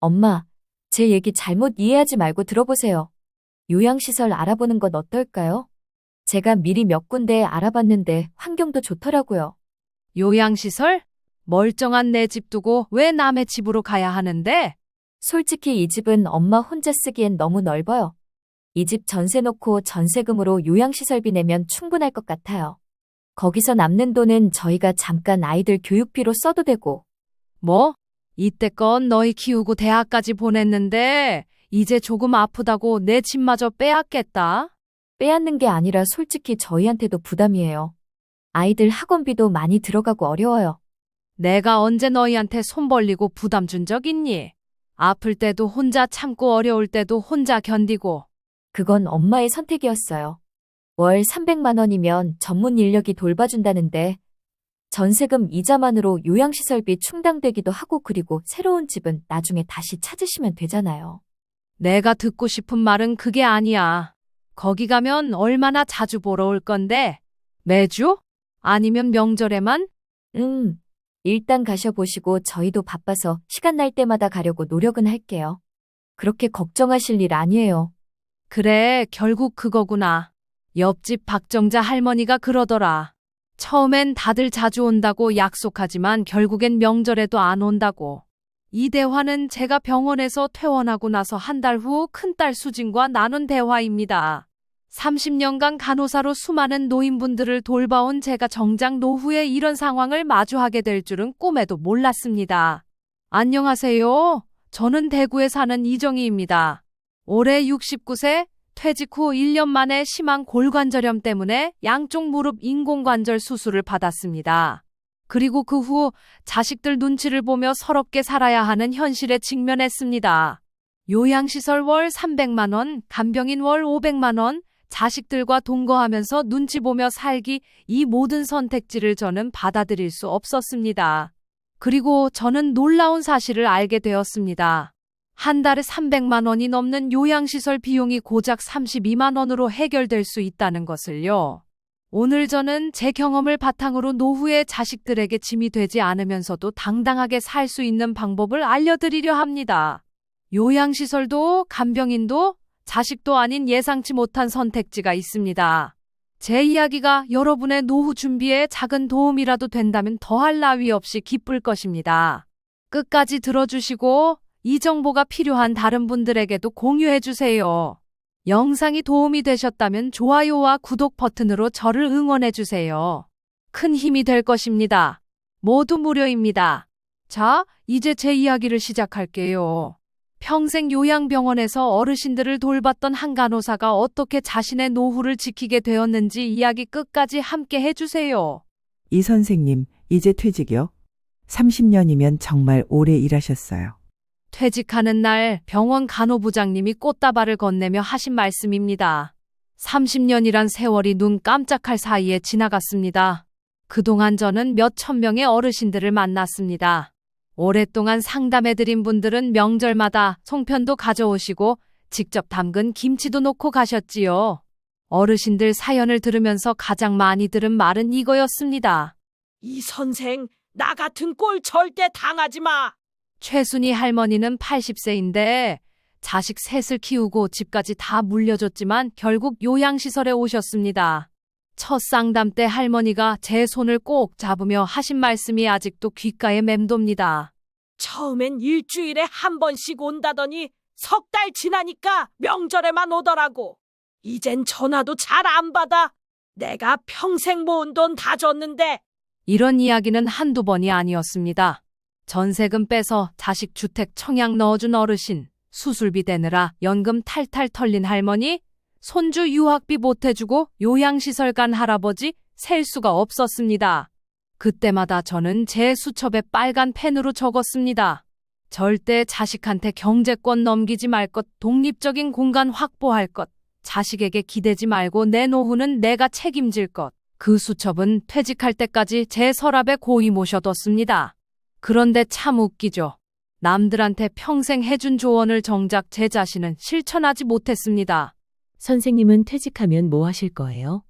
엄마, 제 얘기 잘못 이해하지 말고 들어보세요. 요양시설 알아보는 건 어떨까요? 제가 미리 몇 군데 알아봤는데 환경도 좋더라고요. 요양시설? 멀쩡한 내 집 두고 왜 남의 집으로 가야 하는데? 솔직히 이 집은 엄마 혼자 쓰기엔 너무 넓어요. 이 집 전세 놓고 전세금으로 요양시설비 내면 충분할 것 같아요. 거기서 남는 돈은 저희가 잠깐 아이들 교육비로 써도 되고. 뭐? 이때껏 너희 키우고 대학까지 보냈는데 이제 조금 아프다고 내 집마저 빼앗겠다? 빼앗는 게 아니라 솔직히 저희한테도 부담이에요. 아이들 학원비도 많이 들어가고 어려워요. 내가 언제 너희한테 손 벌리고 부담 준 적 있니? 아플 때도 혼자 참고 어려울 때도 혼자 견디고. 그건 엄마의 선택이었어요. 월 300만 원이면 전문 인력이 돌봐준다는데 전세금 이자만으로 요양시설비 충당되기도 하고 그리고 새로운 집은 나중에 다시 찾으시면 되잖아요. 내가 듣고 싶은 말은 그게 아니야. 거기 가면 얼마나 자주 보러 올 건데? 매주? 아니면 명절에만? 일단 가셔보시고 저희도 바빠서 시간 날 때마다 가려고 노력은 할게요. 그렇게 걱정하실 일 아니에요. 그래, 결국 그거구나. 옆집 박정자 할머니가 그러더라. 처음엔 다들 자주 온다고 약속하지만 결국엔 명절에도 안 온다고. 이 대화는 제가 병원에서 퇴원하고 나서 한 달 후 큰딸 수진과 나눈 대화입니다. 30년간 간호사로 수많은 노인분들을 돌봐온 제가 정작 노후에 이런 상황을 마주하게 될 줄은 꿈에도 몰랐습니다. 안녕하세요. 저는 대구에 사는 이정희입니다. 올해 69세, 퇴직 후 1년 만에 심한 골관절염 때문에 양쪽 무릎 인공관절 수술을 받았습니다. 그리고 그 후 자식들 눈치를 보며 서럽게 살아야 하는 현실에 직면했습니다. 요양시설 월 300만 원, 간병인 월 500만 원, 자식들과 동거하면서 눈치 보며 살기, 이 모든 선택지를 저는 받아들일 수 없었습니다. 그리고 저는 놀라운 사실을 알게 되었습니다. 한 달에 300만 원이 넘는 요양시설 비용이 고작 32만 원으로 해결될 수 있다는 것을요. 오늘 저는 제 경험을 바탕으로 노후에 자식들에게 짐이 되지 않으면서도 당당하게 살 수 있는 방법을 알려드리려 합니다. 요양시설도 간병인도 자식도 아닌 예상치 못한 선택지가 있습니다. 제 이야기가 여러분의 노후 준비에 작은 도움이라도 된다면 더할 나위 없이 기쁠 것입니다. 끝까지 들어주시고 이 정보가 필요한 다른 분들에게도 공유해 주세요. 영상이 도움이 되셨다면 좋아요와 구독 버튼으로 저를 응원해 주세요. 큰 힘이 될 것입니다. 모두 무료입니다. 자, 이제 제 이야기를 시작할게요. 평생 요양병원에서 어르신들을 돌봤던 한 간호사가 어떻게 자신의 노후를 지키게 되었는지 이야기 끝까지 함께 해주세요. 이 선생님, 이제 퇴직이요? 30년이면 정말 오래 일하셨어요. 퇴직하는 날 병원 간호부장님이 꽃다발을 건네며 하신 말씀입니다. 30년이란 세월이 눈 깜짝할 사이에 지나갔습니다. 그동안 저는 몇천 명의 어르신들을 만났습니다. 오랫동안 상담해드린 분들은 명절마다 송편도 가져오시고 직접 담근 김치도 놓고 가셨지요. 어르신들 사연을 들으면서 가장 많이 들은 말은 이거였습니다. 이 선생, 나 같은 꼴 절대 당하지 마. 최순희 할머니는 80세인데 자식 셋을 키우고 집까지 다 물려줬지만 결국 요양시설에 오셨습니다. 첫 상담 때 할머니가 제 손을 꼭 잡으며 하신 말씀이 아직도 귓가에 맴돕니다. 처음엔 일주일에 한 번씩 온다더니 석 달 지나니까 명절에만 오더라고. 이젠 전화도 잘 안 받아. 내가 평생 모은 돈 다 줬는데. 이런 이야기는 한두 번이 아니었습니다. 전세금 빼서 자식 주택 청약 넣어준 어르신, 수술비 대느라 연금 탈탈 털린 할머니, 손주 유학비 보태주고 요양시설 간 할아버지 셀 수가 없었습니다. 그때마다 저는 제 수첩에 빨간 펜으로 적었습니다. 절대 자식한테 경제권 넘기지 말 것, 독립적인 공간 확보할 것, 자식에게 기대지 말고 내 노후는 내가 책임질 것. 그 수첩은 퇴직할 때까지 제 서랍에 고이 모셔뒀습니다. 그런데 참 웃기죠. 남들한테 평생 해준 조언을 정작 제 자신은 실천하지 못했습니다. 선생님은 퇴직하면 뭐 하실 거예요?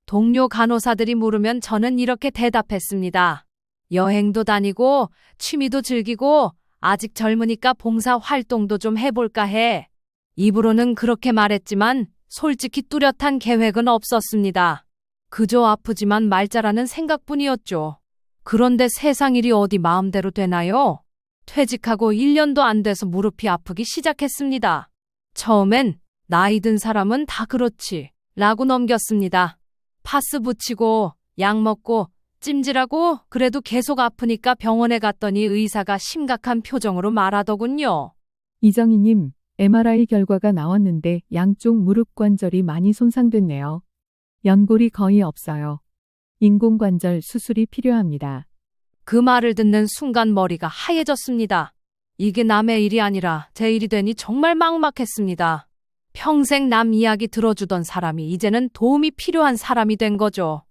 동료 간호사들이 물으면 저는 이렇게 대답했습니다. 여행도 다니고 취미도 즐기고 아직 젊으니까 봉사 활동도 좀 해볼까 해. 입으로는 그렇게 말했지만 솔직히 뚜렷한 계획은 없었습니다. 그저 아프지만 말자라는 생각뿐이었죠. 그런데 세상 일이 어디 마음대로 되나요? 퇴직하고 1년도 안 돼서 무릎이 아프기 시작했습니다. 처음엔 나이 든 사람은 다 그렇지 라고 넘겼습니다. 파스 붙이고 약 먹고 찜질하고 그래도 계속 아프니까 병원에 갔더니 의사가 심각한 표정으로 말하더군요. 이정희님, MRI 결과가 나왔는데 양쪽 무릎 관절이 많이 손상됐네요. 연골이 거의 없어요. 인공관절 수술이 필요합니다. 그 말을 듣는 순간 머리가 하얘졌습니다. 이게 남의 일이 아니라 제 일이 되니 정말 막막했습니다. 평생 남 이야기 들어주던 사람이 이제는 도움이 필요한 사람이 된 거죠.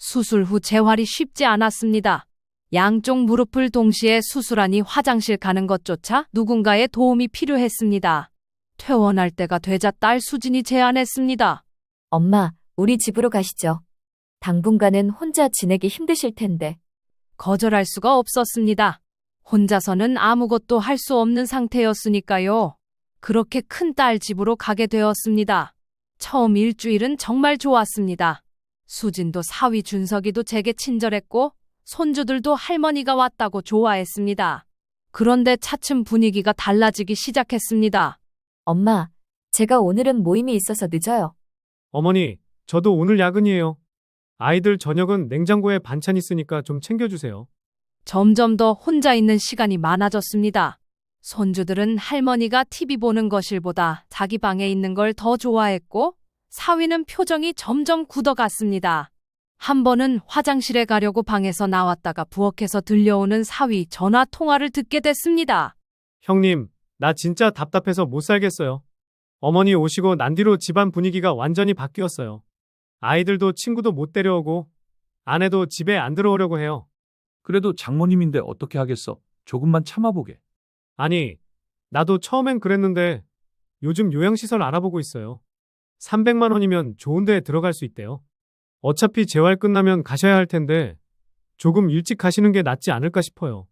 수술 후 재활이 쉽지 않았습니다. 양쪽 무릎을 동시에 수술하니 화장실 가는 것조차 누군가의 도움이 필요했습니다. 퇴원할 때가 되자 딸 수진이 제안했습니다. 엄마, 우리 집으로 가시죠. 당분간은 혼자 지내기 힘드실 텐데. 거절할 수가 없었습니다. 혼자서는 아무것도 할 수 없는 상태였으니까요. 그렇게 큰딸 집으로 가게 되었습니다. 처음 일주일은 정말 좋았습니다. 수진도 사위 준석이도 제게 친절했고 손주들도 할머니가 왔다고 좋아했습니다. 그런데 차츰 분위기가 달라지기 시작했습니다. 엄마, 제가 오늘은 모임이 있어서 늦어요. 어머니, 저도 오늘 야근이에요. 아이들 저녁은 냉장고에 반찬 있으니까 좀 챙겨주세요. 점점 더 혼자 있는 시간이 많아졌습니다. 손주들은 할머니가 TV 보는 거실보다 자기 방에 있는 걸 더 좋아했고 사위는 표정이 점점 굳어갔습니다. 한 번은 화장실에 가려고 방에서 나왔다가 부엌에서 들려오는 사위 전화 통화를 듣게 됐습니다. 형님, 나 진짜 답답해서 못 살겠어요. 어머니 오시고 난 뒤로 집안 분위기가 완전히 바뀌었어요. 아이들도 친구도 못 데려오고 아내도 집에 안 들어오려고 해요. 그래도 장모님인데 어떻게 하겠어? 조금만 참아보게. 아니, 나도 처음엔 그랬는데 요즘 요양시설 알아보고 있어요. 300만 원이면 좋은 데에 들어갈 수 있대요. 어차피 재활 끝나면 가셔야 할 텐데 조금 일찍 가시는 게 낫지 않을까 싶어요.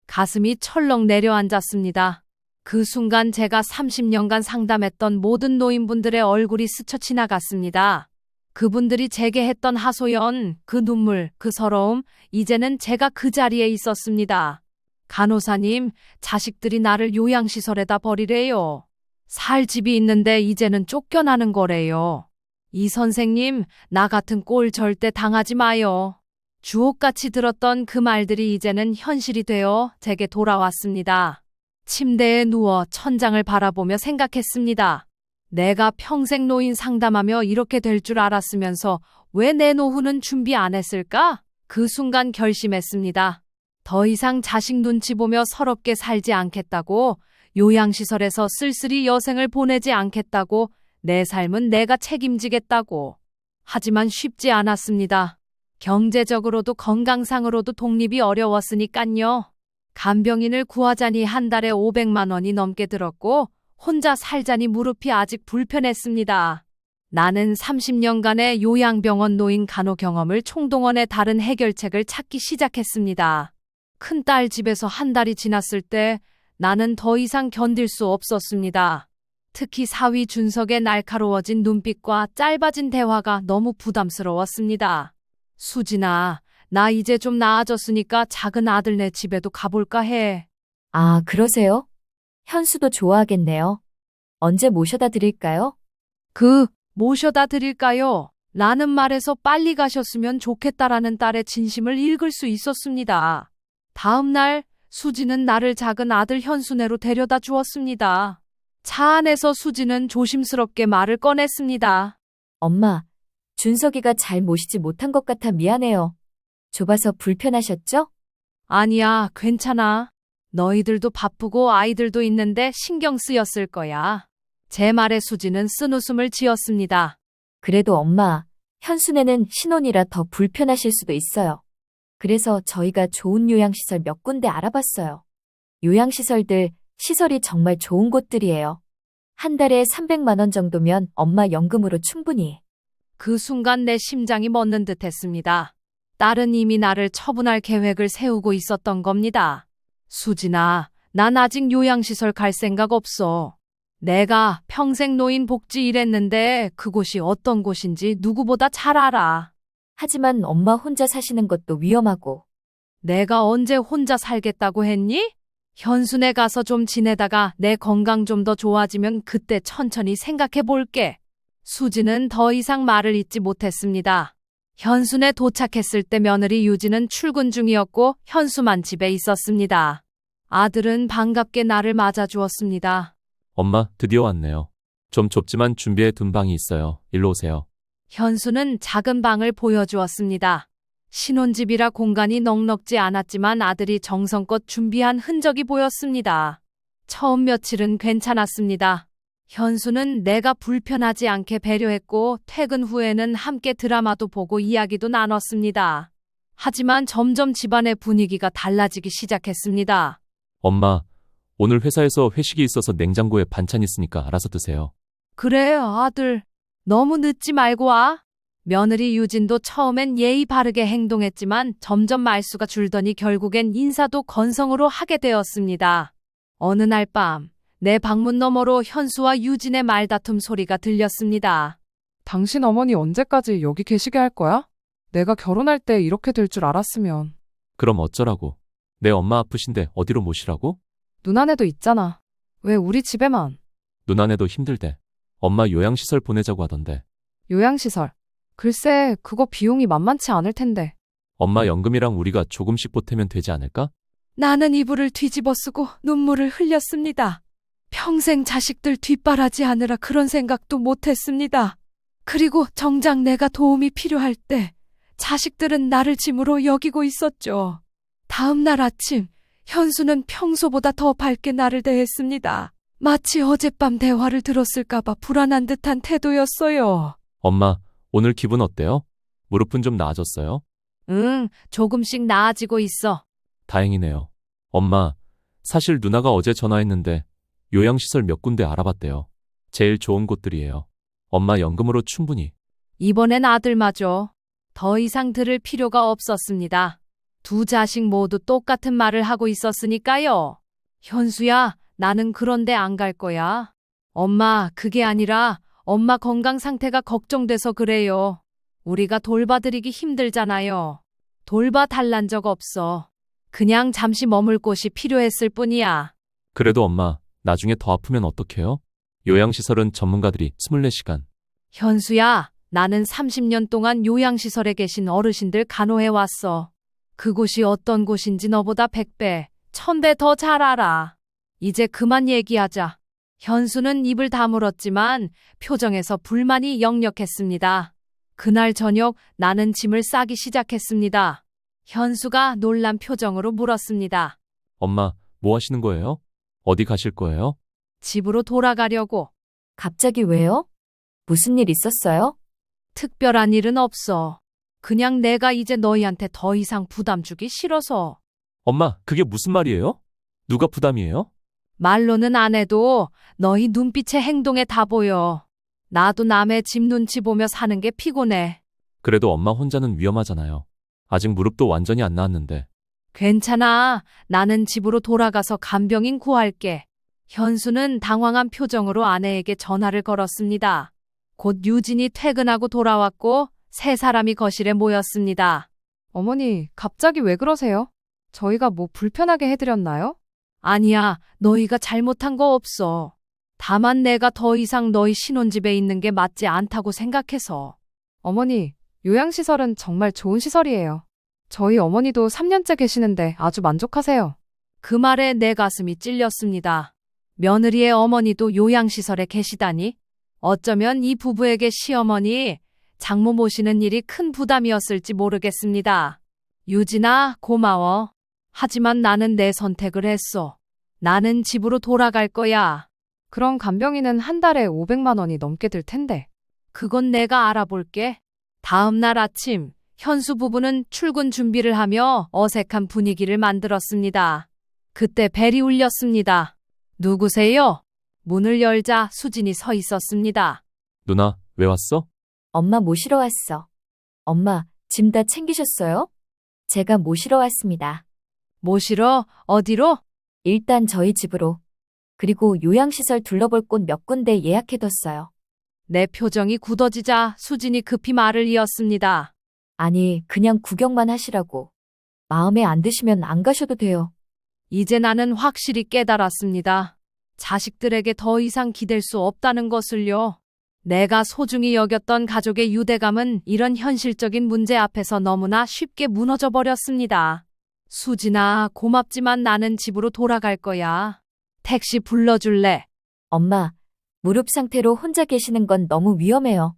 가슴이 철렁 내려앉았습니다. 그 순간 제가 30년간 상담했던 모든 노인분들의 얼굴이 스쳐 지나갔습니다. 그분들이 제게 했던 하소연, 그 눈물, 그 서러움, 이제는 제가 그 자리에 있었습니다. 간호사님, 자식들이 나를 요양시설에다 버리래요. 살 집이 있는데 이제는 쫓겨나는 거래요. 이 선생님, 나 같은 꼴 절대 당하지 마요. 주옥같이 들었던 그 말들이 이제는 현실이 되어 제게 돌아왔습니다. 침대에 누워 천장을 바라보며 생각했습니다. 내가 평생 노인 상담하며 이렇게 될 줄 알았으면서 왜 내 노후는 준비 안 했을까? 그 순간 결심했습니다. 더 이상 자식 눈치 보며 서럽게 살지 않겠다고, 요양시설에서 쓸쓸히 여생을 보내지 않겠다고, 내 삶은 내가 책임지겠다고. 하지만 쉽지 않았습니다. 경제적으로도 건강상으로도 독립이 어려웠으니깐요. 간병인을 구하자니 한 달에 500만 원이 넘게 들었고 혼자 살자니 무릎이 아직 불편했습니다. 나는 30년간의 요양병원 노인 간호 경험을 총동원해 다른 해결책을 찾기 시작했습니다. 큰딸 집에서 한 달이 지났을 때 나는 더 이상 견딜 수 없었습니다. 특히 사위 준석의 날카로워진 눈빛과 짧아진 대화가 너무 부담스러웠습니다. 수진아, 나 이제 좀 나아졌으니까 작은 아들네 집에도 가볼까 해. 아, 그러세요? 현수도 좋아하겠네요. 언제 모셔다 드릴까요? 모셔다 드릴까요? 라는 말에서 빨리 가셨으면 좋겠다라는 딸의 진심을 읽을 수 있었습니다. 다음 날 수지는 나를 작은 아들 현수네로 데려다 주었습니다. 차 안에서 수지는 조심스럽게 말을 꺼냈습니다. 엄마, 준석이가 잘 모시지 못한 것 같아 미안해요. 좁아서 불편하셨죠? 아니야, 괜찮아. 너희들도 바쁘고 아이들도 있는데 신경 쓰였을 거야. 제 말에 수지는 쓴웃음을 지었습니다. 그래도 엄마, 현수네는 신혼이라 더 불편하실 수도 있어요. 그래서 저희가 좋은 요양시설 몇 군데 알아봤어요. 요양시설들, 시설이 정말 좋은 곳들이에요. 한 달에 300만 원 정도면 엄마 연금으로 충분히. 그 순간 내 심장이 멎는 듯 했습니다. 딸은 이미 나를 처분할 계획을 세우고 있었던 겁니다. 수진아, 난 아직 요양시설 갈 생각 없어. 내가 평생 노인 복지 일했는데 그곳이 어떤 곳인지 누구보다 잘 알아. 하지만 엄마 혼자 사시는 것도 위험하고. 내가 언제 혼자 살겠다고 했니? 현순에 가서 좀 지내다가 내 건강 좀 더 좋아지면 그때 천천히 생각해 볼게. 수지는 더 이상 말을 잇지 못했습니다. 현순에 도착했을 때 며느리 유지는 출근 중이었고 현수만 집에 있었습니다. 아들은 반갑게 나를 맞아주었습니다. 엄마, 드디어 왔네요. 좀 좁지만 준비해 둔 방이 있어요. 일로 오세요. 현수는 작은 방을 보여주었습니다. 신혼집이라 공간이 넉넉지 않았지만 아들이 정성껏 준비한 흔적이 보였습니다. 처음 며칠은 괜찮았습니다. 현수는 내가 불편하지 않게 배려했고 퇴근 후에는 함께 드라마도 보고 이야기도 나눴습니다. 하지만 점점 집안의 분위기가 달라지기 시작했습니다. 엄마, 오늘 회사에서 회식이 있어서 냉장고에 반찬 있으니까 알아서 드세요. 그래, 아들. 너무 늦지 말고 와. 며느리 유진도 처음엔 예의 바르게 행동했지만 점점 말수가 줄더니 결국엔 인사도 건성으로 하게 되었습니다. 어느 날 밤, 내 방문 너머로 현수와 유진의 말다툼 소리가 들렸습니다. 당신 어머니 언제까지 여기 계시게 할 거야? 내가 결혼할 때 이렇게 될 줄 알았으면. 그럼 어쩌라고? 내 엄마 아프신데 어디로 모시라고? 누나네도 있잖아. 왜 우리 집에만? 누나네도 힘들대. 엄마 요양시설 보내자고 하던데. 요양시설. 글쎄, 그거 비용이 만만치 않을 텐데. 엄마 연금이랑 우리가 조금씩 보태면 되지 않을까? 나는 이불을 뒤집어 쓰고 눈물을 흘렸습니다. 평생 자식들 뒷바라지 하느라 그런 생각도 못했습니다. 그리고 정작 내가 도움이 필요할 때 자식들은 나를 짐으로 여기고 있었죠. 다음 날 아침, 현수는 평소보다 더 밝게 나를 대했습니다. 마치 어젯밤 대화를 들었을까봐 불안한 듯한 태도였어요. 엄마, 오늘 기분 어때요? 무릎은 좀 나아졌어요? 응, 조금씩 나아지고 있어. 다행이네요. 엄마, 사실 누나가 어제 전화했는데 요양시설 몇 군데 알아봤대요. 제일 좋은 곳들이에요. 엄마 연금으로 충분히. 이번엔 아들마저 더 이상 들을 필요가 없었습니다. 두 자식 모두 똑같은 말을 하고 있었으니까요. 현수야, 나는 그런데 안 갈 거야. 엄마, 그게 아니라 엄마 건강 상태가 걱정돼서 그래요. 우리가 돌봐드리기 힘들잖아요. 돌봐달란 적 없어. 그냥 잠시 머물 곳이 필요했을 뿐이야. 그래도 엄마, 나중에 더 아프면 어떡해요? 요양시설은 전문가들이 24시간. 현수야, 나는 30년 동안 요양시설에 계신 어르신들 간호해왔어. 그곳이 어떤 곳인지 너보다 100배, 1000배 더 잘 알아. 이제 그만 얘기하자. 현수는 입을 다물었지만 표정에서 불만이 역력했습니다. 그날 저녁 나는 짐을 싸기 시작했습니다. 현수가 놀란 표정으로 물었습니다. 엄마, 뭐 하시는 거예요? 어디 가실 거예요? 집으로 돌아가려고. 갑자기 왜요? 무슨 일 있었어요? 특별한 일은 없어. 그냥 내가 이제 너희한테 더 이상 부담 주기 싫어서. 엄마, 그게 무슨 말이에요? 누가 부담이에요? 말로는 안 해도 너희 눈빛의 행동에 다 보여. 나도 남의 집 눈치 보며 사는 게 피곤해. 그래도 엄마 혼자는 위험하잖아요. 아직 무릎도 완전히 안 나았는데. 괜찮아. 나는 집으로 돌아가서 간병인 구할게. 현수는 당황한 표정으로 아내에게 전화를 걸었습니다. 곧 유진이 퇴근하고 돌아왔고 세 사람이 거실에 모였습니다. 어머니, 갑자기 왜 그러세요? 저희가 뭐 불편하게 해드렸나요? 아니야, 너희가 잘못한 거 없어. 다만 내가 더 이상 너희 신혼집에 있는 게 맞지 않다고 생각해서. 어머니, 요양시설은 정말 좋은 시설이에요. 저희 어머니도 3년째 계시는데 아주 만족하세요. 그 말에 내 가슴이 찔렸습니다. 며느리의 어머니도 요양시설에 계시다니? 어쩌면 이 부부에게 시어머니, 장모 모시는 일이 큰 부담이었을지 모르겠습니다. 유진아, 고마워. 하지만 나는 내 선택을 했어. 나는 집으로 돌아갈 거야. 그럼 간병인은 한 달에 500만 원이 넘게 들 텐데. 그건 내가 알아볼게. 다음 날 아침, 현수 부부는 출근 준비를 하며 어색한 분위기를 만들었습니다. 그때 벨이 울렸습니다. 누구세요? 문을 열자 수진이 서 있었습니다. 누나, 왜 왔어? 엄마 모시러 왔어. 엄마, 짐 다 챙기셨어요? 제가 모시러 왔습니다. 모시러? 어디로? 일단 저희 집으로. 그리고 요양시설 둘러볼 곳 몇 군데 예약해뒀어요. 내 표정이 굳어지자 수진이 급히 말을 이었습니다. 아니, 그냥 구경만 하시라고. 마음에 안 드시면 안 가셔도 돼요. 이제 나는 확실히 깨달았습니다. 자식들에게 더 이상 기댈 수 없다는 것을요. 내가 소중히 여겼던 가족의 유대감은 이런 현실적인 문제 앞에서 너무나 쉽게 무너져 버렸습니다. 수진아, 고맙지만 나는 집으로 돌아갈 거야. 택시 불러줄래? 엄마, 무릎 상태로 혼자 계시는 건 너무 위험해요.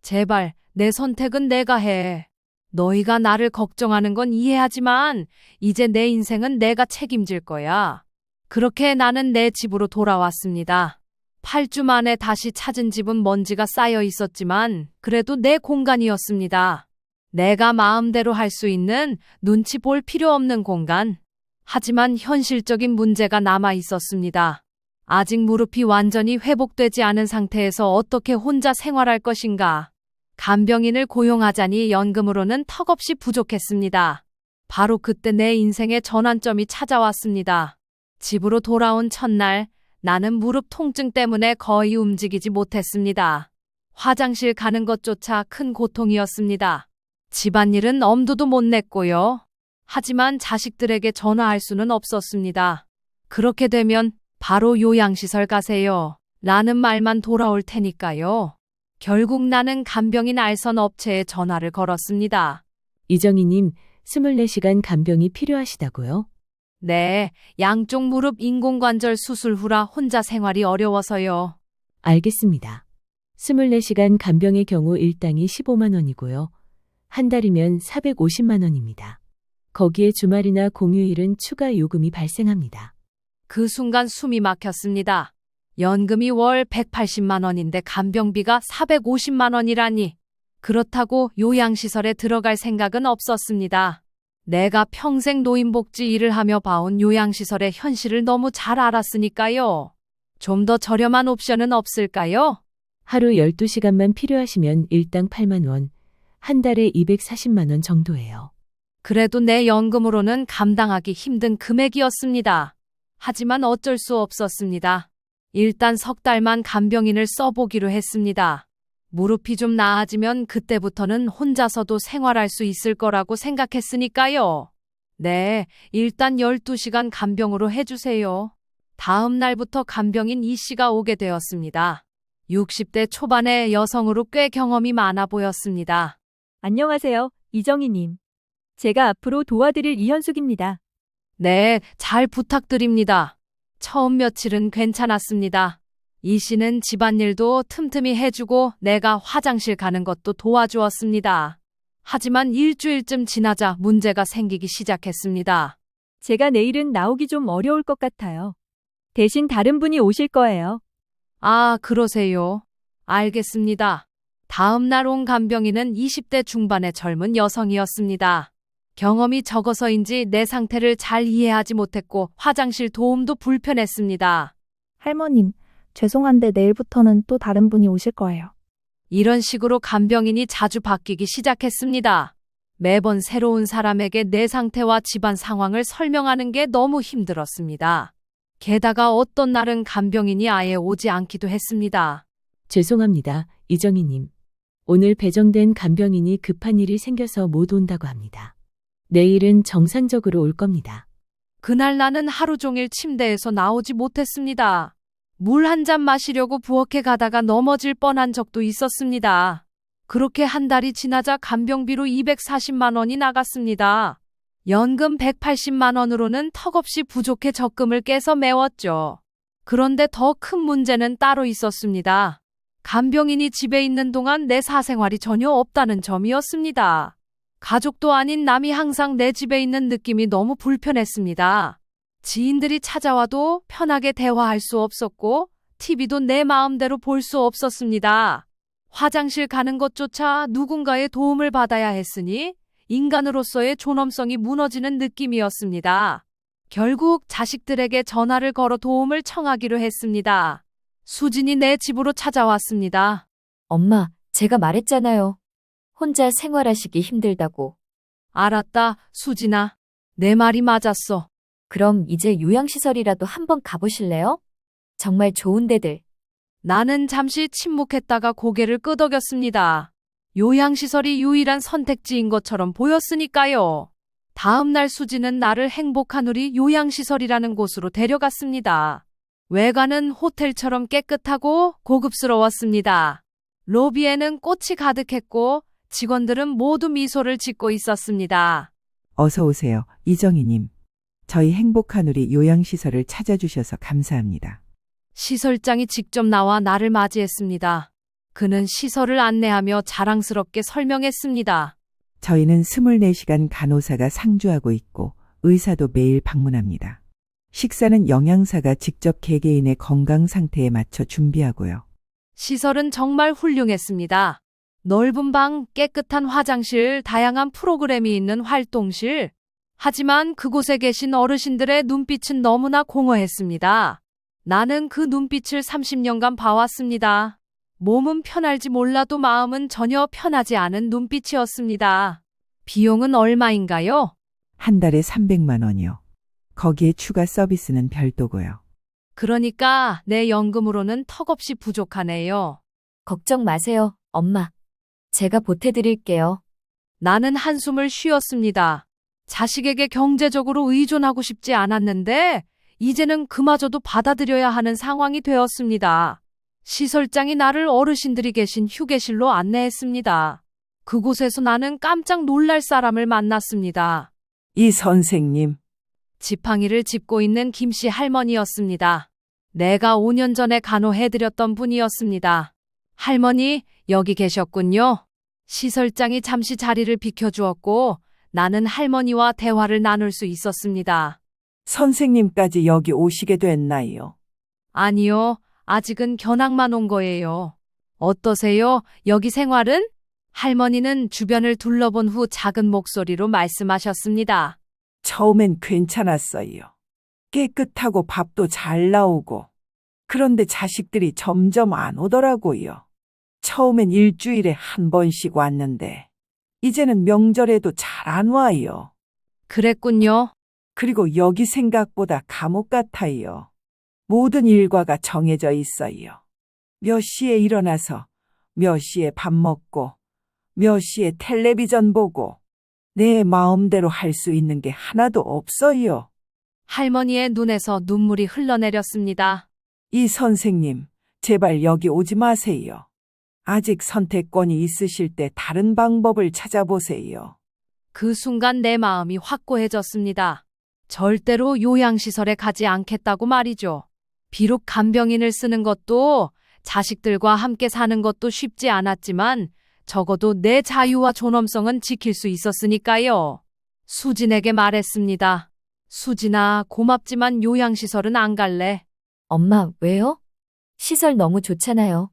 제발, 내 선택은 내가 해. 너희가 나를 걱정하는 건 이해하지만 이제 내 인생은 내가 책임질 거야. 그렇게 나는 내 집으로 돌아왔습니다. 8주 만에 다시 찾은 집은 먼지가 쌓여 있었지만 그래도 내 공간이었습니다. 내가 마음대로 할 수 있는 눈치 볼 필요 없는 공간. 하지만 현실적인 문제가 남아 있었습니다. 아직 무릎이 완전히 회복되지 않은 상태에서 어떻게 혼자 생활할 것인가. 간병인을 고용하자니 연금으로는 턱없이 부족했습니다. 바로 그때 내 인생의 전환점이 찾아왔습니다. 집으로 돌아온 첫날, 나는 무릎 통증 때문에 거의 움직이지 못했습니다. 화장실 가는 것조차 큰 고통이었습니다. 집안일은 엄두도 못 냈고요. 하지만 자식들에게 전화할 수는 없었습니다. 그렇게 되면 바로 요양시설 가세요. 라는 말만 돌아올 테니까요. 결국 나는 간병인 알선 업체에 전화를 걸었습니다. 이정희님, 24시간 간병이 필요하시다고요? 네, 양쪽 무릎 인공관절 수술 후라 혼자 생활이 어려워서요. 알겠습니다. 24시간 간병의 경우 일당이 15만 원이고요. 한 달이면 450만 원입니다. 거기에 주말이나 공휴일은 추가 요금이 발생합니다. 그 순간 숨이 막혔습니다. 연금이 월 180만 원인데 간병비가 450만 원이라니. 그렇다고 요양시설에 들어갈 생각은 없었습니다. 내가 평생 노인복지 일을 하며 봐온 요양시설의 현실을 너무 잘 알았으니까요. 좀 더 저렴한 옵션은 없을까요? 하루 12시간만 필요하시면 일당 8만 원, 한 달에 240만 원 정도예요. 그래도 내 연금으로는 감당하기 힘든 금액이었습니다. 하지만 어쩔 수 없었습니다. 일단 석 달만 간병인을 써보기로 했습니다. 무릎이 좀 나아지면 그때부터는 혼자서도 생활할 수 있을 거라고 생각했으니까요. 네, 일단 12시간 간병으로 해주세요. 다음 날부터 간병인 이 씨가 오게 되었습니다. 60대 초반의 여성으로 꽤 경험이 많아 보였습니다. 안녕하세요, 이정희님. 제가 앞으로 도와드릴 이현숙입니다. 네, 잘 부탁드립니다. 처음 며칠은 괜찮았습니다. 이 씨는 집안일도 틈틈이 해주고 내가 화장실 가는 것도 도와주었습니다. 하지만 일주일쯤 지나자 문제가 생기기 시작했습니다. 제가 내일은 나오기 좀 어려울 것 같아요. 대신 다른 분이 오실 거예요. 아, 그러세요. 알겠습니다. 다음 날 온 간병인은 20대 중반의 젊은 여성이었습니다. 경험이 적어서인지 내 상태를 잘 이해하지 못했고 화장실 도움도 불편했습니다. 할머님, 죄송한데 내일부터는 또 다른 분이 오실 거예요. 이런 식으로 간병인이 자주 바뀌기 시작했습니다. 매번 새로운 사람에게 내 상태와 집안 상황을 설명하는 게 너무 힘들었습니다. 게다가 어떤 날은 간병인이 아예 오지 않기도 했습니다. 죄송합니다, 이정희님. 오늘 배정된 간병인이 급한 일이 생겨서 못 온다고 합니다. 내일은 정상적으로 올 겁니다. 그날 나는 하루 종일 침대에서 나오지 못했습니다. 물 한 잔 마시려고 부엌에 가다가 넘어질 뻔한 적도 있었습니다. 그렇게 한 달이 지나자 간병비로 240만 원이 나갔습니다. 연금 180만 원으로는 턱없이 부족해 적금을 깨서 메웠죠. 그런데 더 큰 문제는 따로 있었습니다. 간병인이 집에 있는 동안 내 사생활이 전혀 없다는 점이었습니다. 가족도 아닌 남이 항상 내 집에 있는 느낌이 너무 불편했습니다. 지인들이 찾아와도 편하게 대화할 수 없었고 TV도 내 마음대로 볼 수 없었습니다. 화장실 가는 것조차 누군가의 도움을 받아야 했으니 인간으로서의 존엄성이 무너지는 느낌이었습니다. 결국 자식들에게 전화를 걸어 도움을 청하기로 했습니다. 수진이 내 집으로 찾아왔습니다. 엄마, 제가 말했잖아요. 혼자 생활하시기 힘들다고. 알았다, 수진아. 내 말이 맞았어. 그럼 이제 요양시설이라도 한번 가보실래요? 정말 좋은 데들. 나는 잠시 침묵했다가 고개를 끄덕였습니다. 요양시설이 유일한 선택지인 것처럼 보였으니까요. 다음 날 수지는 나를 행복한 우리 요양시설이라는 곳으로 데려갔습니다. 외관은 호텔처럼 깨끗하고 고급스러웠습니다. 로비에는 꽃이 가득했고 직원들은 모두 미소를 짓고 있었습니다. 어서 오세요, 이정희님. 저희 행복한 우리 요양시설을 찾아주셔서 감사합니다. 시설장이 직접 나와 나를 맞이했습니다. 그는 시설을 안내하며 자랑스럽게 설명했습니다. 저희는 24시간 간호사가 상주하고 있고 의사도 매일 방문합니다. 식사는 영양사가 직접 개개인의 건강 상태에 맞춰 준비하고요. 시설은 정말 훌륭했습니다. 넓은 방, 깨끗한 화장실, 다양한 프로그램이 있는 활동실. 하지만 그곳에 계신 어르신들의 눈빛은 너무나 공허했습니다. 나는 그 눈빛을 30년간 봐왔습니다. 몸은 편할지 몰라도 마음은 전혀 편하지 않은 눈빛이었습니다. 비용은 얼마인가요? 한 달에 300만 원이요. 거기에 추가 서비스는 별도고요. 그러니까 내 연금으로는 턱없이 부족하네요. 걱정 마세요, 엄마. 제가 보태드릴게요. 나는 한숨을 쉬었습니다. 자식에게 경제적으로 의존하고 싶지 않았는데 이제는 그마저도 받아들여야 하는 상황이 되었습니다. 시설장이 나를 어르신들이 계신 휴게실로 안내했습니다. 그곳에서 나는 깜짝 놀랄 사람을 만났습니다. 이 선생님. 지팡이를 짚고 있는 김씨 할머니였습니다. 내가 5년 전에 간호해드렸던 분이었습니다. 할머니, 여기 계셨군요. 시설장이 잠시 자리를 비켜주었고 나는 할머니와 대화를 나눌 수 있었습니다. 선생님까지 여기 오시게 됐나요? 아니요, 아직은 견학만 온 거예요. 어떠세요? 여기 생활은? 할머니는 주변을 둘러본 후 작은 목소리로 말씀하셨습니다. 처음엔 괜찮았어요. 깨끗하고 밥도 잘 나오고. 그런데 자식들이 점점 안 오더라고요. 처음엔 일주일에 한 번씩 왔는데 이제는 명절에도 잘 안 와요. 그랬군요. 그리고 여기 생각보다 감옥 같아요. 모든 일과가 정해져 있어요. 몇 시에 일어나서 몇 시에 밥 먹고 몇 시에 텔레비전 보고 내 마음대로 할 수 있는 게 하나도 없어요. 할머니의 눈에서 눈물이 흘러내렸습니다. 이 선생님, 제발 여기 오지 마세요. 아직 선택권이 있으실 때 다른 방법을 찾아보세요. 그 순간 내 마음이 확고해졌습니다. 절대로 요양시설에 가지 않겠다고 말이죠. 비록 간병인을 쓰는 것도 자식들과 함께 사는 것도 쉽지 않았지만 적어도 내 자유와 존엄성은 지킬 수 있었으니까요. 수진에게 말했습니다. 수진아, 고맙지만 요양시설은 안 갈래. 엄마, 왜요? 시설 너무 좋잖아요.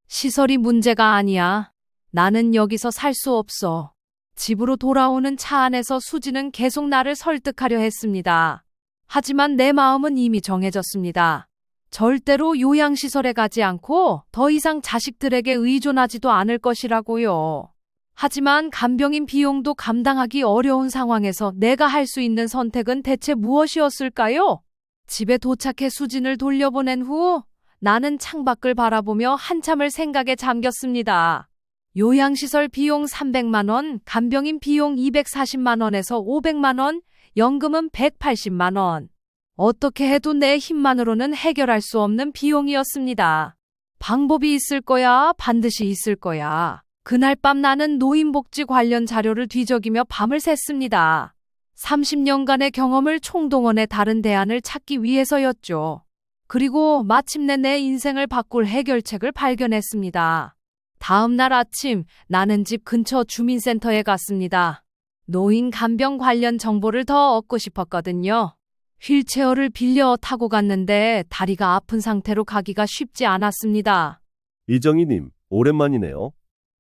시설이 문제가 아니야. 나는 여기서 살 수 없어. 집으로 돌아오는 차 안에서 수지는 계속 나를 설득하려 했습니다. 하지만 내 마음은 이미 정해졌습니다. 절대로 요양시설에 가지 않고 더 이상 자식들에게 의존하지도 않을 것이라고요. 하지만 간병인 비용도 감당하기 어려운 상황에서 내가 할 수 있는 선택은 대체 무엇이었을까요? 집에 도착해 수진을 돌려보낸 후 나는 창밖을 바라보며 한참을 생각에 잠겼습니다. 요양시설 비용 300만 원, 간병인 비용 240만 원에서 500만 원, 연금은 180만 원. 어떻게 해도 내 힘만으로는 해결할 수 없는 비용이었습니다. 방법이 있을 거야, 반드시 있을 거야. 그날 밤 나는 노인복지 관련 자료를 뒤적이며 밤을 샜습니다. 30년간의 경험을 총동원해 다른 대안을 찾기 위해서였죠. 그리고 마침내 내 인생을 바꿀 해결책을 발견했습니다. 다음 날 아침 나는 집 근처 주민센터에 갔습니다. 노인 간병 관련 정보를 더 얻고 싶었거든요. 휠체어를 빌려 타고 갔는데 다리가 아픈 상태로 가기가 쉽지 않았습니다. 이정희님, 오랜만이네요.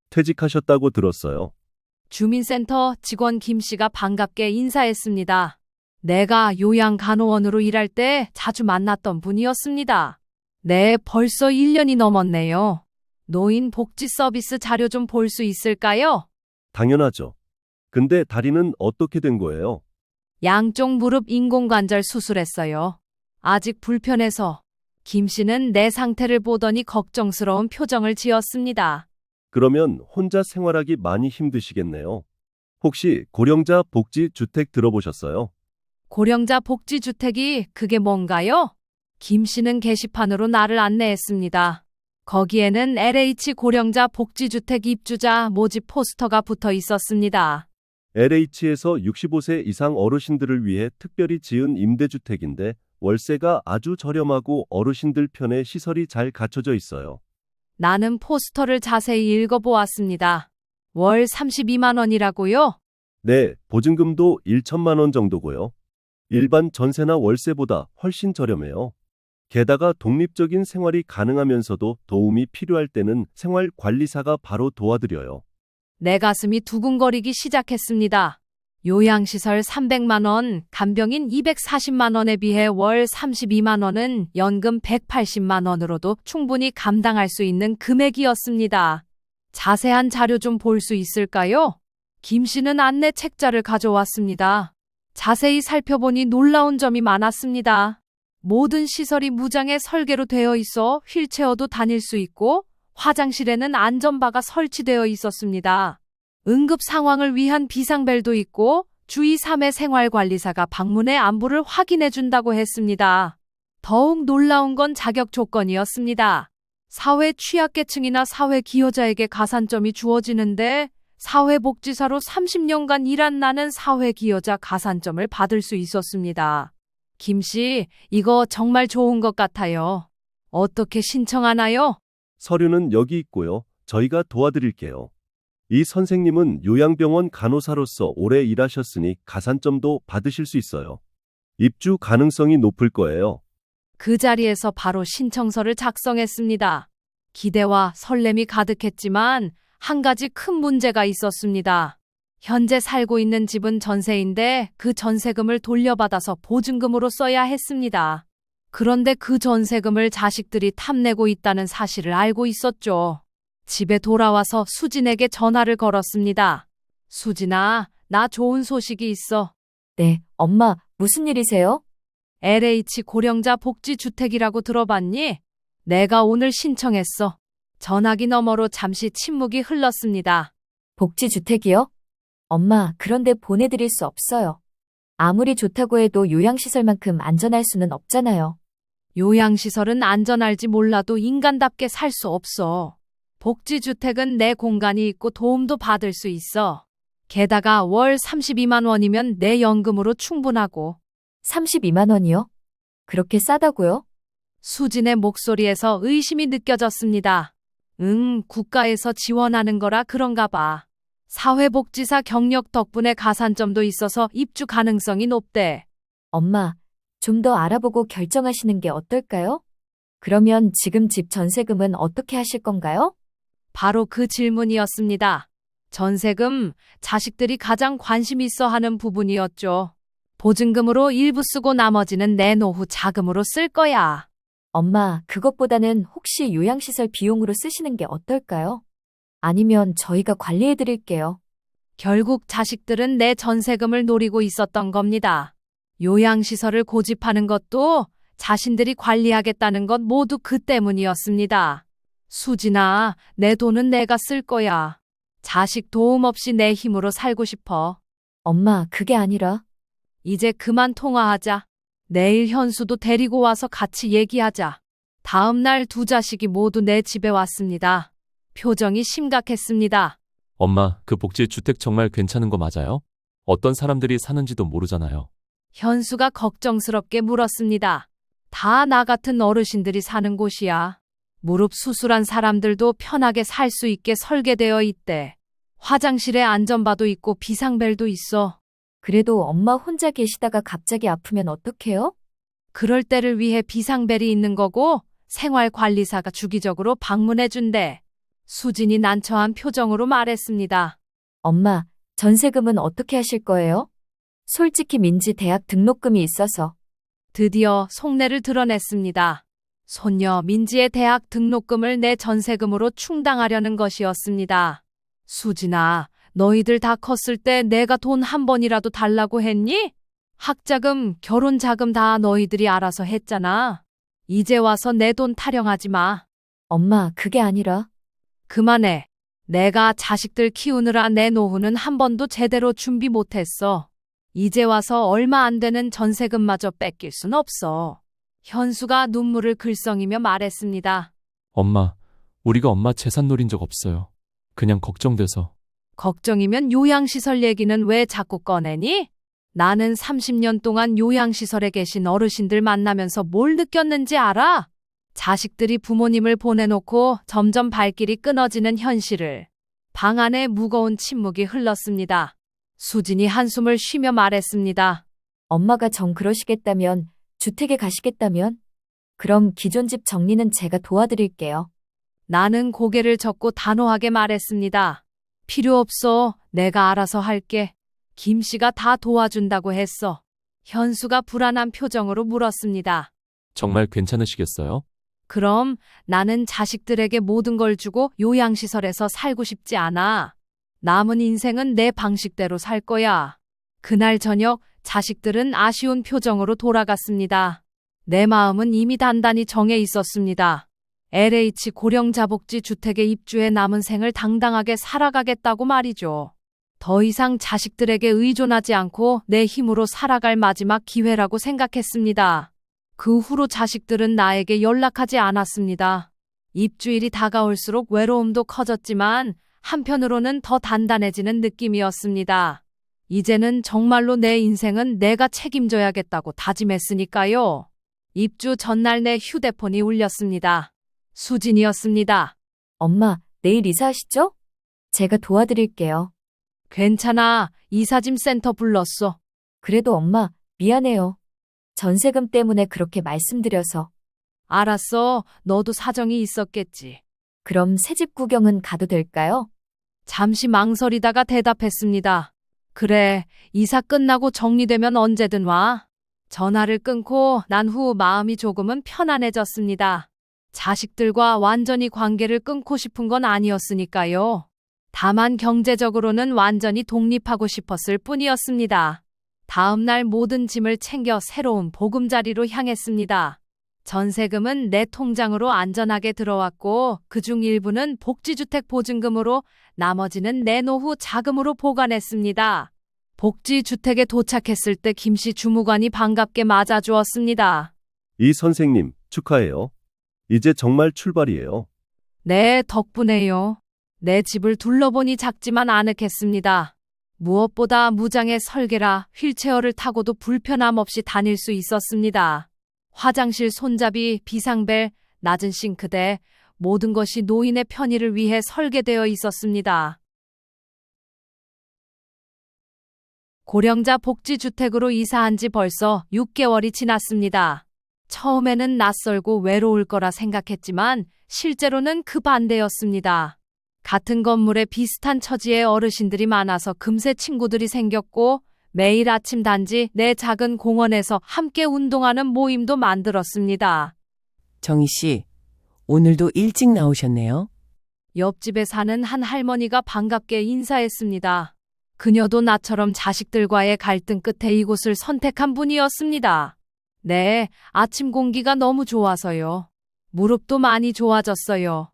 퇴직하셨다고 들었어요. 주민센터 직원 김 씨가 반갑게 인사했습니다. 내가 요양간호원으로 일할 때 자주 만났던 분이었습니다. 네, 벌써 1년이 넘었네요. 노인 복지 서비스 자료 좀 볼 수 있을까요? 당연하죠. 근데 다리는 어떻게 된 거예요? 양쪽 무릎 인공관절 수술했어요. 아직 불편해서. 김 씨는 내 상태를 보더니 걱정스러운 표정을 지었습니다. 그러면 혼자 생활하기 많이 힘드시겠네요. 혹시 고령자 복지주택 들어보셨어요? 고령자 복지주택이 그게 뭔가요? 김 씨는 게시판으로 나를 안내했습니다. 거기에는 LH 고령자 복지주택 입주자 모집 포스터가 붙어 있었습니다. LH에서 65세 이상 어르신들을 위해 특별히 지은 임대주택인데 월세가 아주 저렴하고 어르신들 편에 시설이 잘 갖춰져 있어요. 나는 포스터를 자세히 읽어보았습니다. 월 32만 원이라고요? 네, 보증금도 1천만 원 정도고요. 일반 전세나 월세보다 훨씬 저렴해요. 게다가 독립적인 생활이 가능하면서도 도움이 필요할 때는 생활관리사가 바로 도와드려요. 내 가슴이 두근거리기 시작했습니다. 요양시설 300만 원, 간병인 240만 원에 비해 월 32만 원은 연금 180만 원으로도 충분히 감당할 수 있는 금액이었습니다. 자세한 자료 좀 볼 수 있을까요? 김 씨는 안내 책자를 가져왔습니다. 자세히 살펴보니 놀라운 점이 많았습니다. 모든 시설이 무장의 설계로 되어 있어 휠체어도 다닐 수 있고 화장실에는 안전바가 설치되어 있었습니다. 응급 상황을 위한 비상벨도 있고 주의 3회 생활관리사가 방문해 안부를 확인해 준다고 했습니다. 더욱 놀라운 건 자격 조건이었습니다. 사회 취약계층이나 사회 기여자에게 가산점이 주어지는데 사회복지사로 30년간 일한 나는 사회 기여자 가산점을 받을 수 있었습니다. 김 씨, 이거 정말 좋은 것 같아요. 어떻게 신청하나요? 서류는 여기 있고요. 저희가 도와드릴게요. 이 선생님은 요양병원 간호사로서 오래 일하셨으니 가산점도 받으실 수 있어요. 입주 가능성이 높을 거예요. 그 자리에서 바로 신청서를 작성했습니다. 기대와 설렘이 가득했지만 한 가지 큰 문제가 있었습니다. 현재 살고 있는 집은 전세인데 그 전세금을 돌려받아서 보증금으로 써야 했습니다. 그런데 그 전세금을 자식들이 탐내고 있다는 사실을 알고 있었죠. 집에 돌아와서 수진에게 전화를 걸었습니다. 수진아, 나 좋은 소식이 있어. 네, 엄마, 무슨 일이세요? LH 고령자 복지주택이라고 들어봤니? 내가 오늘 신청했어. 전화기 너머로 잠시 침묵이 흘렀습니다. 복지주택이요? 엄마, 그런데 보내드릴 수 없어요. 아무리 좋다고 해도 요양시설만큼 안전할 수는 없잖아요. 요양시설은 안전할지 몰라도 인간답게 살 수 없어. 복지주택은 내 공간이 있고 도움도 받을 수 있어. 게다가 월 32만 원이면 내 연금으로 충분하고. 32만 원이요? 그렇게 싸다고요? 수진의 목소리에서 의심이 느껴졌습니다. 국가에서 지원하는 거라 그런가 봐. 사회복지사 경력 덕분에 가산점도 있어서 입주 가능성이 높대. 엄마, 좀 더 알아보고 결정하시는 게 어떨까요? 그러면 지금 집 전세금은 어떻게 하실 건가요? 바로 그 질문이었습니다. 전세금, 자식들이 가장 관심 있어 하는 부분이었죠. 보증금으로 일부 쓰고 나머지는 내 노후 자금으로 쓸 거야. 엄마, 그것보다는 혹시 요양시설 비용으로 쓰시는 게 어떨까요? 아니면 저희가 관리해 드릴게요. 결국 자식들은 내 전세금을 노리고 있었던 겁니다. 요양시설을 고집하는 것도 자신들이 관리하겠다는 것 모두 그 때문이었습니다. 수진아, 내 돈은 내가 쓸 거야. 자식 도움 없이 내 힘으로 살고 싶어. 엄마, 그게 아니라. 이제 그만 통화하자. 내일 현수도 데리고 와서 같이 얘기하자. 다음 날 두 자식이 모두 내 집에 왔습니다. 표정이 심각했습니다. 엄마, 그 복지주택 정말 괜찮은 거 맞아요? 어떤 사람들이 사는지도 모르잖아요. 현수가 걱정스럽게 물었습니다. 다 나 같은 어르신들이 사는 곳이야. 무릎 수술한 사람들도 편하게 살 수 있게 설계되어 있대. 화장실에 안전바도 있고 비상벨도 있어. 그래도 엄마 혼자 계시다가 갑자기 아프면 어떡해요? 그럴 때를 위해 비상벨이 있는 거고 생활관리사가 주기적으로 방문해 준대. 수진이 난처한 표정으로 말했습니다. 엄마, 전세금은 어떻게 하실 거예요? 솔직히 민지 대학 등록금이 있어서. 드디어 속내를 드러냈습니다. 손녀 민지의 대학 등록금을 내 전세금으로 충당하려는 것이었습니다. 수진아, 너희들 다 컸을 때 내가 돈 한 번이라도 달라고 했니? 학자금, 결혼 자금 다 너희들이 알아서 했잖아. 이제 와서 내 돈 타령하지 마. 엄마, 그게 아니라. 그만해. 내가 자식들 키우느라 내 노후는 한 번도 제대로 준비 못했어. 이제 와서 얼마 안 되는 전세금마저 뺏길 순 없어. 현수가 눈물을 글썽이며 말했습니다. 엄마, 우리가 엄마 재산 노린 적 없어요. 그냥 걱정돼서. 걱정이면 요양시설 얘기는 왜 자꾸 꺼내니? 나는 30년 동안 요양시설에 계신 어르신들 만나면서 뭘 느꼈는지 알아? 자식들이 부모님을 보내놓고 점점 발길이 끊어지는 현실을. 방 안에 무거운 침묵이 흘렀습니다. 수진이 한숨을 쉬며 말했습니다. 엄마가 정 그러시겠다면, 주택에 가시겠다면? 그럼 기존 집 정리는 제가 도와드릴게요. 나는 고개를 젓고 단호하게 말했습니다. 필요 없어. 내가 알아서 할게. 김 씨가 다 도와준다고 했어. 현수가 불안한 표정으로 물었습니다. 정말 괜찮으시겠어요? 그럼 나는 자식들에게 모든 걸 주고 요양시설에서 살고 싶지 않아. 남은 인생은 내 방식대로 살 거야. 그날 저녁 자식들은 아쉬운 표정으로 돌아갔습니다. 내 마음은 이미 단단히 정해 있었습니다. LH 고령자복지 주택에 입주해 남은 생을 당당하게 살아가겠다고 말이죠. 더 이상 자식들에게 의존하지 않고 내 힘으로 살아갈 마지막 기회라고 생각했습니다. 그 후로 자식들은 나에게 연락하지 않았습니다. 입주일이 다가올수록 외로움도 커졌지만 한편으로는 더 단단해지는 느낌이었습니다. 이제는 정말로 내 인생은 내가 책임져야겠다고 다짐했으니까요. 입주 전날 내 휴대폰이 울렸습니다. 수진이었습니다. 엄마, 내일 이사하시죠? 제가 도와드릴게요. 괜찮아. 이사짐 센터 불렀어. 그래도 엄마, 미안해요. 전세금 때문에 그렇게 말씀드려서. 알았어. 너도 사정이 있었겠지. 그럼 새집 구경은 가도 될까요? 잠시 망설이다가 대답했습니다. 그래, 이사 끝나고 정리되면 언제든 와. 전화를 끊고 난 후 마음이 조금은 편안해졌습니다. 자식들과 완전히 관계를 끊고 싶은 건 아니었으니까요. 다만 경제적으로는 완전히 독립하고 싶었을 뿐이었습니다. 다음 날 모든 짐을 챙겨 새로운 보금자리로 향했습니다. 전세금은 내 통장으로 안전하게 들어왔고 그중 일부는 복지주택 보증금으로 나머지는 내 노후 자금으로 보관했습니다. 복지주택에 도착했을 때 김씨 주무관이 반갑게 맞아주었습니다. 이 선생님, 축하해요. 이제 정말 출발이에요. 네, 덕분에요. 내 집을 둘러보니 작지만 아늑했습니다. 무엇보다 무장의 설계라 휠체어를 타고도 불편함 없이 다닐 수 있었습니다. 화장실 손잡이, 비상벨, 낮은 싱크대, 모든 것이 노인의 편의를 위해 설계되어 있었습니다. 고령자 복지주택으로 이사한 지 벌써 6개월이 지났습니다. 처음에는 낯설고 외로울 거라 생각했지만 실제로는 그 반대였습니다. 같은 건물에 비슷한 처지의 어르신들이 많아서 금세 친구들이 생겼고 매일 아침 단지 내 작은 공원에서 함께 운동하는 모임도 만들었습니다. 정희 씨, 오늘도 일찍 나오셨네요. 옆집에 사는 한 할머니가 반갑게 인사했습니다. 그녀도 나처럼 자식들과의 갈등 끝에 이곳을 선택한 분이었습니다. 네, 아침 공기가 너무 좋아서요. 무릎도 많이 좋아졌어요.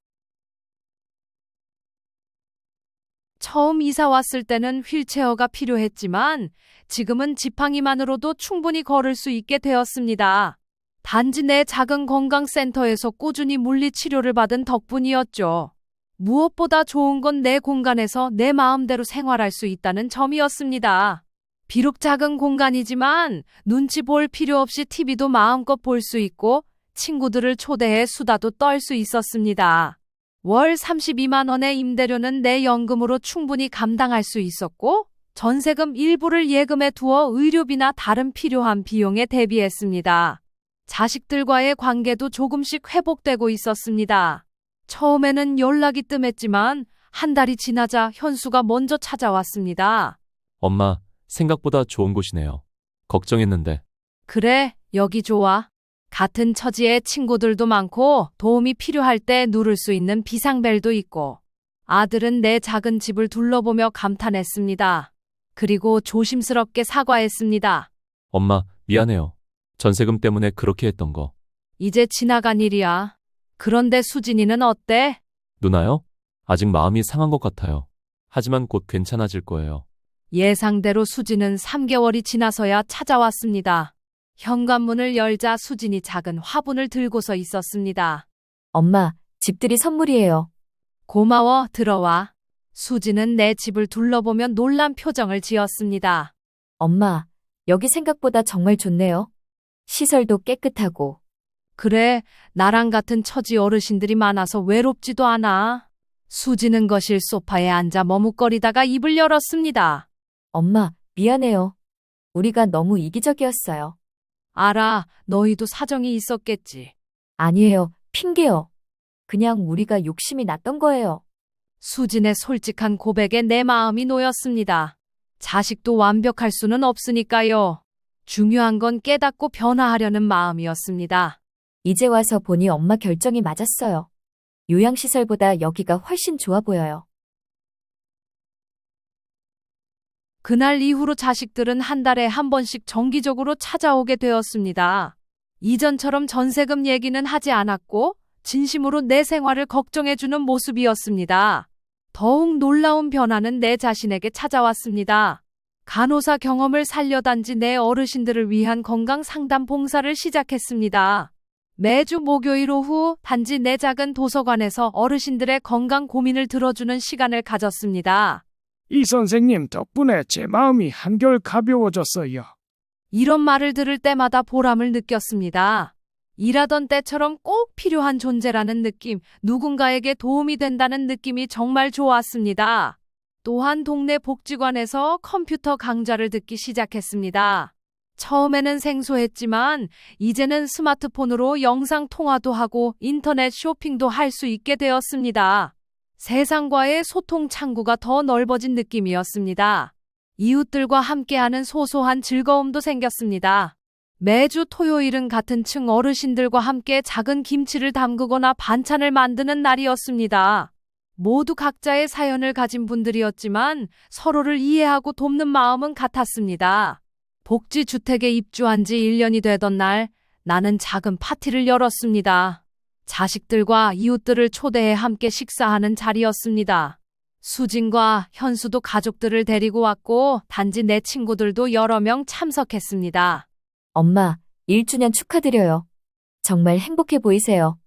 처음 이사 왔을 때는 휠체어가 필요했지만 지금은 지팡이만으로도 충분히 걸을 수 있게 되었습니다. 단지 내 작은 건강센터에서 꾸준히 물리치료를 받은 덕분이었죠. 무엇보다 좋은 건 내 공간에서 내 마음대로 생활할 수 있다는 점이었습니다. 비록 작은 공간이지만 눈치 볼 필요 없이 TV도 마음껏 볼 수 있고 친구들을 초대해 수다도 떨 수 있었습니다. 월 32만 원의 임대료는 내 연금으로 충분히 감당할 수 있었고 전세금 일부를 예금에 두어 의료비나 다른 필요한 비용에 대비했습니다. 자식들과의 관계도 조금씩 회복되고 있었습니다. 처음에는 연락이 뜸했지만 한 달이 지나자 현수가 먼저 찾아왔습니다. 엄마, 생각보다 좋은 곳이네요. 걱정했는데. 그래, 여기 좋아. 같은 처지의 친구들도 많고 도움이 필요할 때 누를 수 있는 비상벨도 있고. 아들은 내 작은 집을 둘러보며 감탄했습니다. 그리고 조심스럽게 사과했습니다. 엄마, 미안해요. 전세금 때문에 그렇게 했던 거. 이제 지나간 일이야. 그런데 수진이는 어때? 누나요? 아직 마음이 상한 것 같아요. 하지만 곧 괜찮아질 거예요. 예상대로 수진은 3개월이 지나서야 찾아왔습니다. 현관문을 열자 수진이 작은 화분을 들고서 있었습니다. 엄마, 집들이 선물이에요. 고마워, 들어와. 수진은 내 집을 둘러보며 놀란 표정을 지었습니다. 엄마, 여기 생각보다 정말 좋네요. 시설도 깨끗하고. 그래, 나랑 같은 처지 어르신들이 많아서 외롭지도 않아. 수지는 거실 소파에 앉아 머뭇거리다가 입을 열었습니다. 엄마, 미안해요. 우리가 너무 이기적이었어요. 알아, 너희도 사정이 있었겠지. 아니에요, 핑계요. 그냥 우리가 욕심이 났던 거예요. 수진의 솔직한 고백에 내 마음이 놓였습니다. 자식도 완벽할 수는 없으니까요. 중요한 건 깨닫고 변화하려는 마음이었습니다. 이제 와서 보니 엄마 결정이 맞았어요. 요양시설보다 여기가 훨씬 좋아 보여요. 그날 이후로 자식들은 한 달에 한 번씩 정기적으로 찾아오게 되었습니다. 이전처럼 전세금 얘기는 하지 않았고 진심으로 내 생활을 걱정해주는 모습이었습니다. 더욱 놀라운 변화는 내 자신에게 찾아왔습니다. 간호사 경험을 살려단지 내 어르신들을 위한 건강 상담 봉사를 시작했습니다. 매주 목요일 오후 단지 내 작은 도서관에서 어르신들의 건강 고민을 들어주는 시간을 가졌습니다. 이 선생님 덕분에 제 마음이 한결 가벼워졌어요. 이런 말을 들을 때마다 보람을 느꼈습니다. 일하던 때처럼 꼭 필요한 존재라는 느낌, 누군가에게 도움이 된다는 느낌이 정말 좋았습니다. 또한 동네 복지관에서 컴퓨터 강좌를 듣기 시작했습니다. 처음에는 생소했지만 이제는 스마트폰으로 영상 통화도 하고 인터넷 쇼핑도 할 수 있게 되었습니다. 세상과의 소통 창구가 더 넓어진 느낌이었습니다. 이웃들과 함께하는 소소한 즐거움도 생겼습니다. 매주 토요일은 같은 층 어르신들과 함께 작은 김치를 담그거나 반찬을 만드는 날이었습니다. 모두 각자의 사연을 가진 분들이었지만 서로를 이해하고 돕는 마음은 같았습니다. 복지주택에 입주한 지 1년이 되던 날, 나는 작은 파티를 열었습니다. 자식들과 이웃들을 초대해 함께 식사하는 자리였습니다. 수진과 현수도 가족들을 데리고 왔고 단지 내 친구들도 여러 명 참석했습니다. 엄마, 1주년 축하드려요. 정말 행복해 보이세요.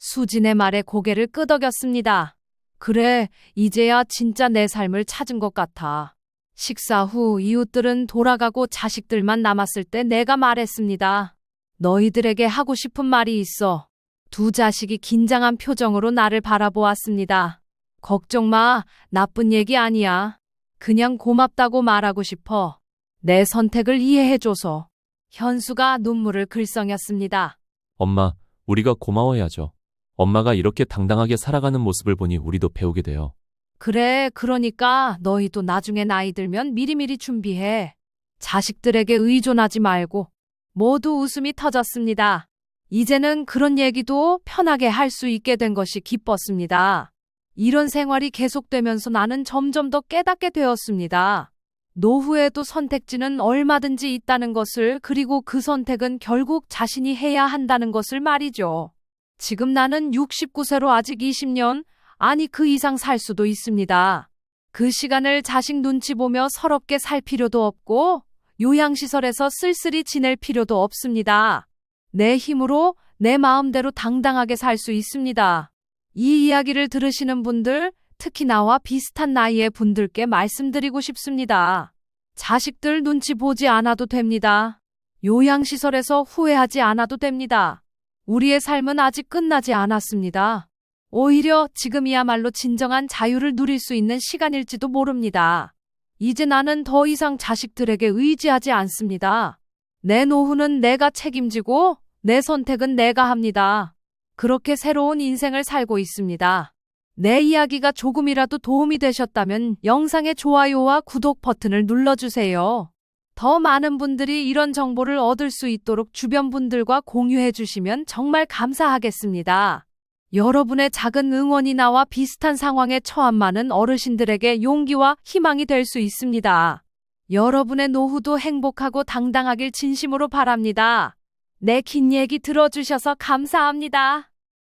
수진의 말에 고개를 끄덕였습니다. 그래, 이제야 진짜 내 삶을 찾은 것 같아. 식사 후 이웃들은 돌아가고 자식들만 남았을 때 내가 말했습니다. 너희들에게 하고 싶은 말이 있어. 두 자식이 긴장한 표정으로 나를 바라보았습니다. 걱정 마, 나쁜 얘기 아니야. 그냥 고맙다고 말하고 싶어. 내 선택을 이해해줘서. 현수가 눈물을 글썽였습니다. 엄마, 우리가 고마워해야죠. 엄마가 이렇게 당당하게 살아가는 모습을 보니 우리도 배우게 돼요. 그래, 그러니까 너희도 나중에 나이 들면 미리미리 준비해. 자식들에게 의존하지 말고. 모두 웃음이 터졌습니다. 이제는 그런 얘기도 편하게 할 수 있게 된 것이 기뻤습니다. 이런 생활이 계속되면서 나는 점점 더 깨닫게 되었습니다. 노후에도 선택지는 얼마든지 있다는 것을, 그리고 그 선택은 결국 자신이 해야 한다는 것을 말이죠. 지금 나는 69세로 아직 20년, 아니 그 이상 살 수도 있습니다. 그 시간을 자식 눈치 보며 서럽게 살 필요도 없고 요양시설에서 쓸쓸히 지낼 필요도 없습니다. 내 힘으로 내 마음대로 당당하게 살 수 있습니다. 이 이야기를 들으시는 분들, 특히 나와 비슷한 나이의 분들께 말씀드리고 싶습니다. 자식들 눈치 보지 않아도 됩니다. 요양시설에서 후회하지 않아도 됩니다. 우리의 삶은 아직 끝나지 않았습니다. 오히려 지금이야말로 진정한 자유를 누릴 수 있는 시간일지도 모릅니다. 이제 나는 더 이상 자식들에게 의지하지 않습니다. 내 노후는 내가 책임지고 내 선택은 내가 합니다. 그렇게 새로운 인생을 살고 있습니다. 내 이야기가 조금이라도 도움이 되셨다면 영상의 좋아요와 구독 버튼을 눌러주세요. 더 많은 분들이 이런 정보를 얻을 수 있도록 주변 분들과 공유해 주시면 정말 감사하겠습니다. 여러분의 작은 응원이 나와 비슷한 상황에 처한 많은 어르신들에게 용기와 희망이 될 수 있습니다. 여러분의 노후도 행복하고 당당하길 진심으로 바랍니다. 내 긴 얘기 들어주셔서 감사합니다.